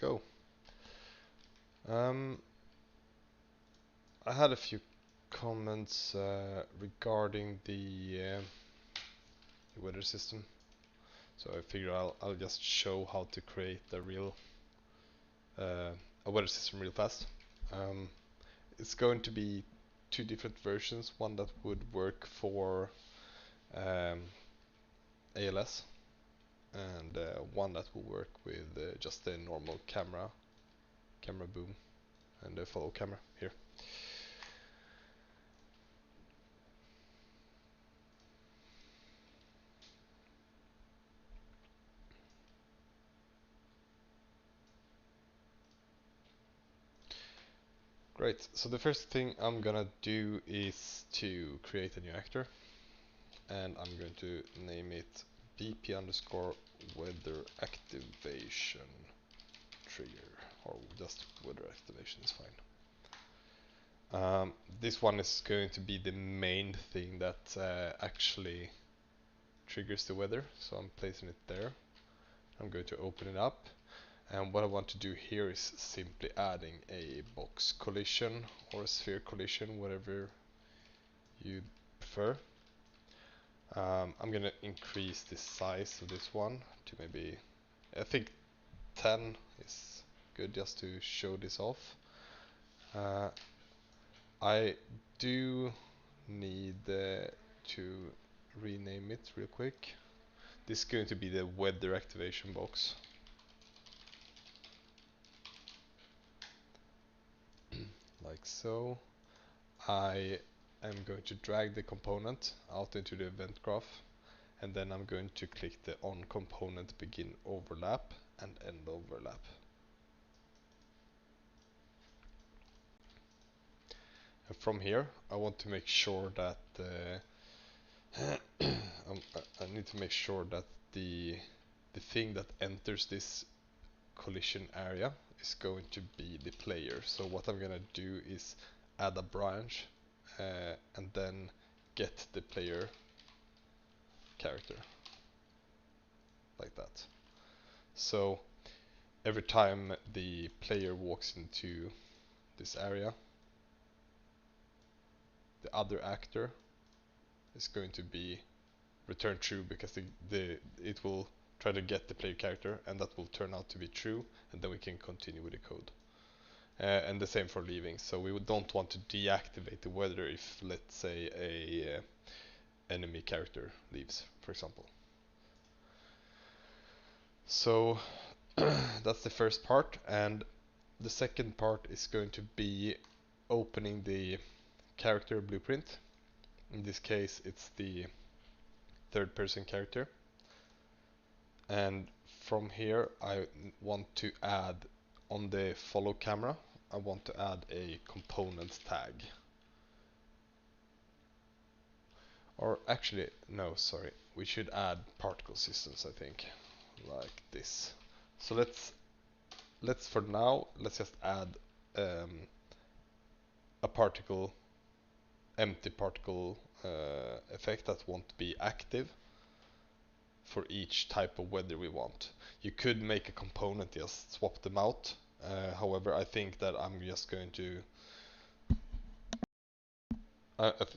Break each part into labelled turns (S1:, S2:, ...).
S1: go. Um, I had a few comments regarding the weather system, so I figure I'll just show how to create uh, a weather system real fast. Um, it's going to be two different versions, one that would work for um, ALS and one that will work with just a normal camera boom and a follow camera here. Great, so the first thing I'm gonna do is to create a new actor, and I'm going to name it BP underscore weather activation trigger, or just weather activation is fine. This one is going to be the main thing that actually triggers the weather, so I'm placing it there. I'm going to open it up, and what I want to do here is simply adding a box collision or a sphere collision, whatever you prefer. I'm gonna increase the size of this one to maybe, I think 10 is good just to show this off. I do need to rename it real quick. This is going to be the weather activation box. Like so. I am going to drag the component out into the event graph, and then I'm going to click the on component begin overlap and end overlap. And from here I want to make sure that I need to make sure that the thing that enters this collision area is going to be the player. So what I'm gonna do is add a branch and then get the player character like that. So every time the player walks into this area, the other actor is going to be returned true, because it will try to get the player character, and that will turn out to be true, and then we can continue with the code. And the same for leaving. So we don't want to deactivate the weather if, let's say, a enemy character leaves, for example. So that's the first part, and the second part is going to be opening the character blueprint. In this case, it's the third person character. And from here, I want to add on the follow camera, I want to add a components tag. Or actually, no, sorry. We should add particle systems, I think, like this. So let's for now, let's just add a particle, empty particle effect that won't be active for each type of weather we want. You could make a component, just swap them out. However, I think that I'm just going to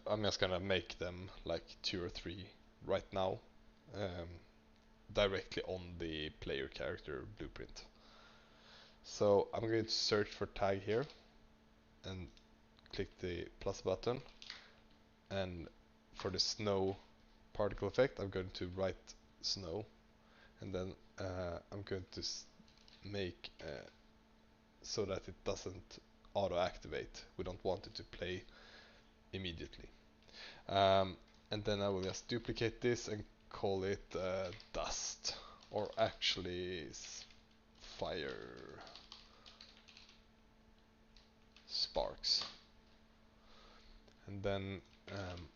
S1: I'm just gonna make them like 2 or 3 right now, um, directly on the player character blueprint. So I'm going to search for tag here and click the plus button, and for the snow particle effect I'm going to write snow, and then I'm going to make so that it doesn't auto activate. We don't want it to play immediately. And then I will just duplicate this and call it dust, or actually fire sparks. And then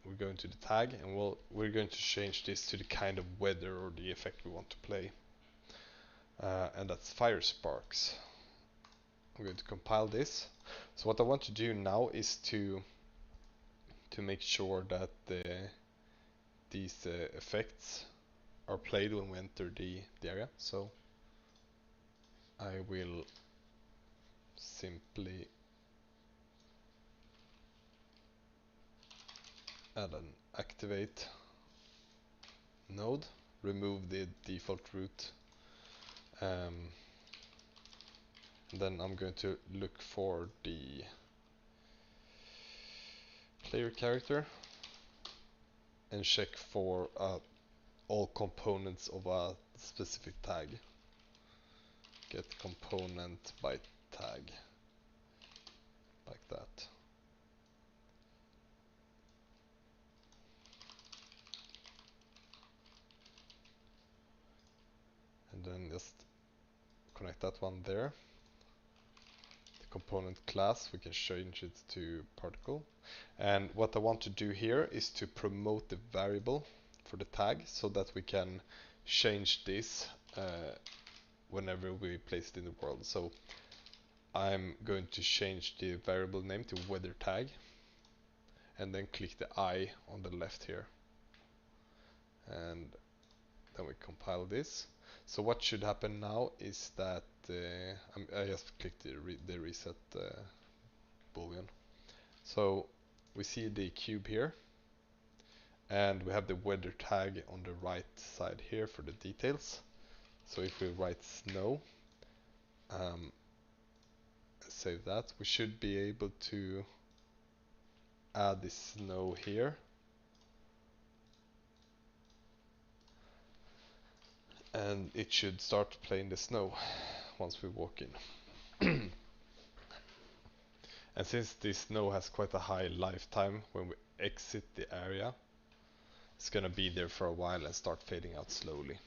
S1: we're going to the tag, and we're going to change this to the kind of weather or the effect we want to play. And that's fire sparks. I'm going to compile this. So what I want to do now is to make sure that these effects are played when we enter the area. So I will simply add an activate node, remove the default root, um, then I'm going to look for the player character and check for all components of a specific tag. Get component by tag, like that. And then just connect that one there. The component class, we can change it to particle. And what I want to do here is to promote the variable for the tag so that we can change this whenever we place it in the world. So I'm going to change the variable name to weather tag and then click the I on the left here. And then we compile this. So what should happen now is that I just clicked the reset boolean. So we see the cube here, and we have the weather tag on the right side here for the details. So if we write snow, save that, we should be able to add the snow here. And it should start playing the snow once we walk in. And since the snow has quite a high lifetime when we exit the area, it's gonna be there for a while and start fading out slowly.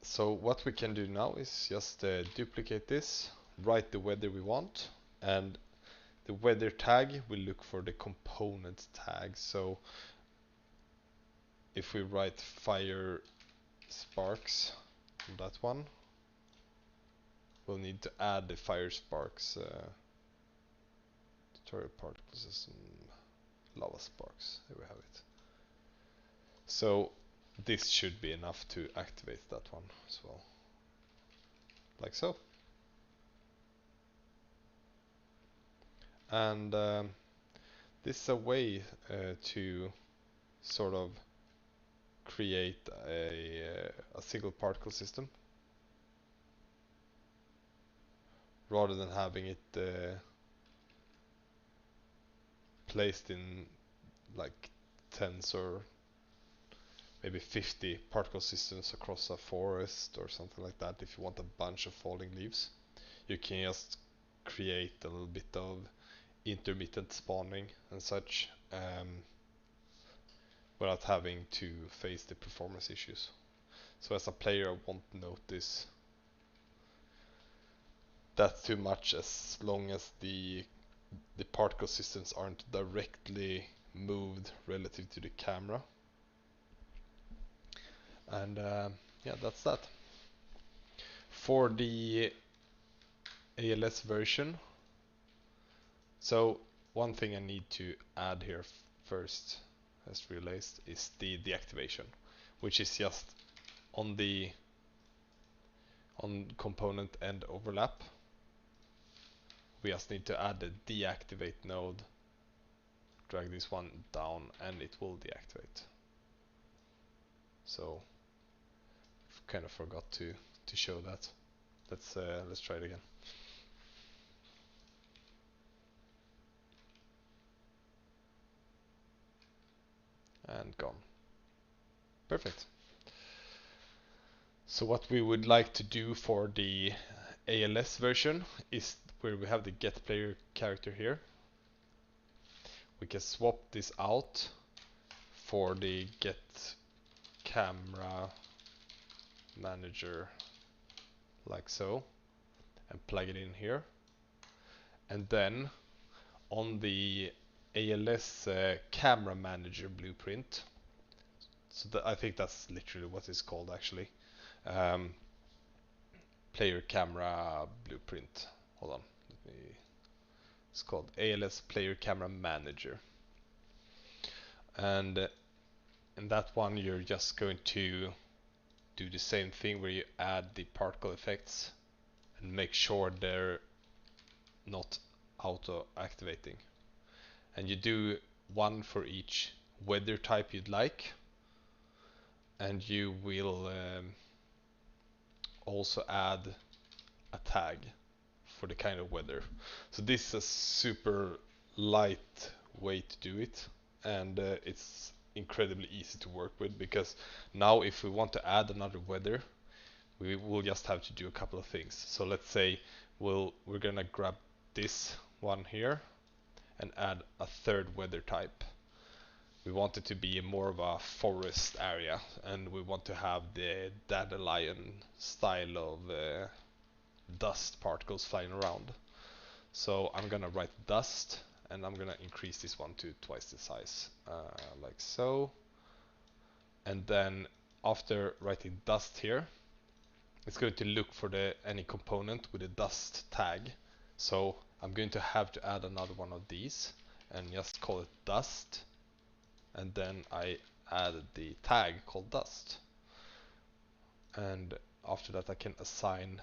S1: So what we can do now is just duplicate this, write the weather we want, and the weather tag will look for the component tag. So if we write fire sparks on that one, we'll need to add the fire sparks tutorial particle system lava sparks. There we have it. So this should be enough to activate that one as well, like so. And this is a way to sort of create a single particle system rather than having it placed in like tens or maybe 50 particle systems across a forest or something like that. If you want a bunch of falling leaves, you can just create a little bit of intermittent spawning and such without having to face the performance issues. So as a player, I won't notice that too much as long as the particle systems aren't directly moved relative to the camera. And yeah, that's that. For the ALS version, so one thing I need to add here first, as realized, is the deactivation, which is just on the component end overlap. We just need to add the deactivate node, drag this one down, and it will deactivate. So kind of forgot to show that. Let's try it again. And gone. Perfect. So what we would like to do for the ALS version is where we have the get player character here. We can swap this out for the get camera manager, like so, and plug it in here. And then on the ALS camera manager blueprint, So I think that's literally what it's called actually. Um, Player camera blueprint. Hold on. Let me. It's called ALS Player Camera Manager. And in that one, you're just going to do the same thing where you add the particle effects and make sure they're not auto activating. And you do one for each weather type you'd like, and you will also add a tag for the kind of weather. So this is a super light way to do it, and it's incredibly easy to work with, because now if we want to add another weather, we will just have to do a couple of things. So let's say we're gonna grab this one here and add a third weather type. We want it to be more of a forest area, and we want to have the dandelion style of dust particles flying around. So I'm gonna write dust, and I'm gonna increase this one to twice the size, like so. And then after writing dust here, it's going to look for any component with a dust tag. So I'm going to have to add another one of these and just call it dust, and then I added the tag called dust, and after that I can assign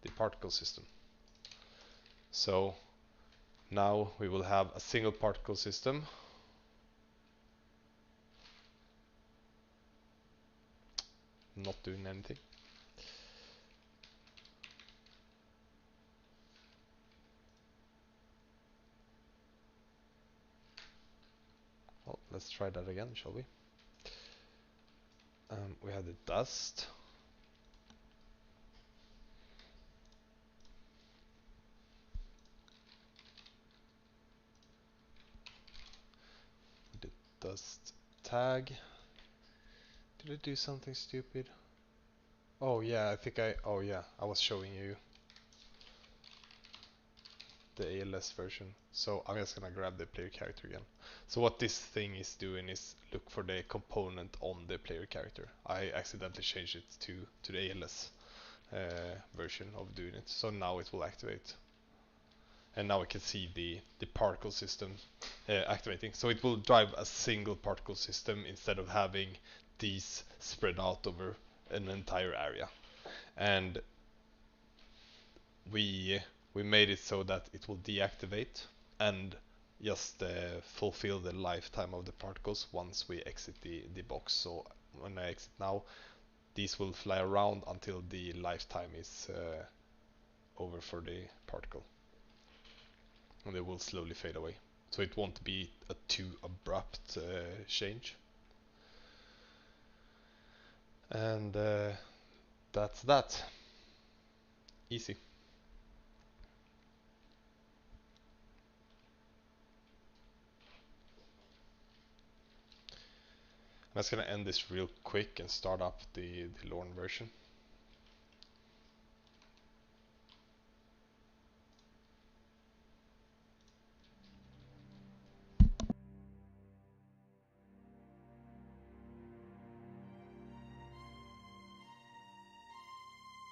S1: the particle system. So now we will have a single particle system. Not doing anything. Well, let's try that again, shall we? We have the dust. The dust tag. Did I do something stupid? Oh yeah, oh yeah, I was showing you the ALS version. So I'm just gonna grab the player character again. So what this thing is doing is look for the component on the player character. I accidentally changed it to the ALS version of doing it. So now it will activate. And now we can see the particle system activating. So it will drive a single particle system instead of having these spread out over an entire area. And we made it so that it will deactivate and just fulfill the lifetime of the particles once we exit the box. So when I exit now, these will fly around until the lifetime is over for the particle, and they will slowly fade away. So it won't be a too abrupt change. And that's that. Easy. I'm just gonna end this real quick and start up the Lorne version.